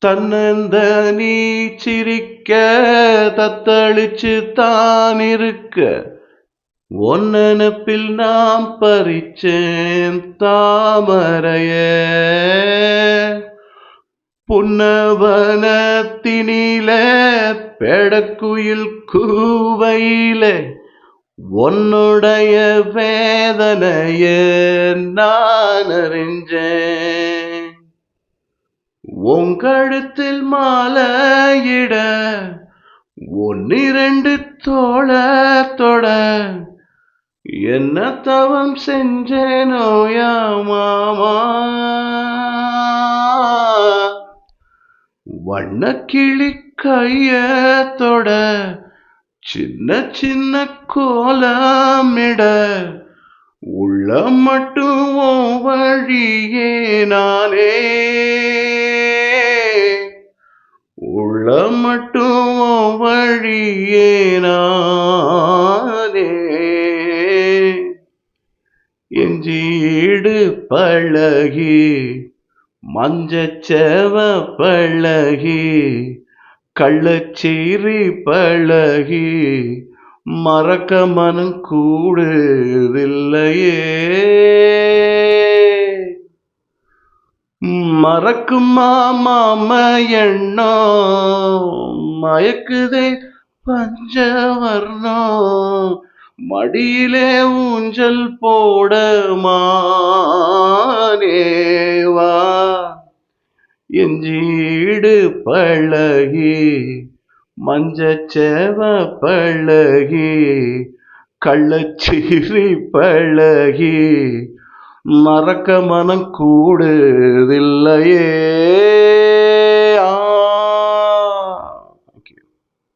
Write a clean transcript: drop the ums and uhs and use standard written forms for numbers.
தன்னந்த நீ சிரிக்க தத்தளிச்சு தான் இருக்க ஒன்னப்பில் நாம் பறிச்சேன் தாமரைய புன்னவனத்தினில பெடக்குயில் கூவையில உன்னுடைய வேதனைய நான் அறிஞ்சேன். உங்கழுத்தில் மாலையிட ஒன்னிரண்டு தோளத்தொட என்ன தவம் செஞ்சேனோயா மாமா. வண்ணக்கிளி கையத்தொட சின்ன சின்ன கோலமிட உள்ள மட்டும் வழியே நானே உள்ள மட்டும் வழியே நானே. எஞ்சீடு பழகி மஞ்சச்செவ பழகி கள்ளச்சீரி பழகி மறக்க மனம் கூடுதில்லையே. மறக்குமா மாம எண்ணம் மயக்குதே பஞ்சவர்ணம் மடியிலே ஊஞ்சல் போட மானேவா. எஞ்சீடு பழகி மஞ்சச்செவ பழகி கள்ளச்சீரி பழகி மறக்க மனம் கூடுதில்லையே.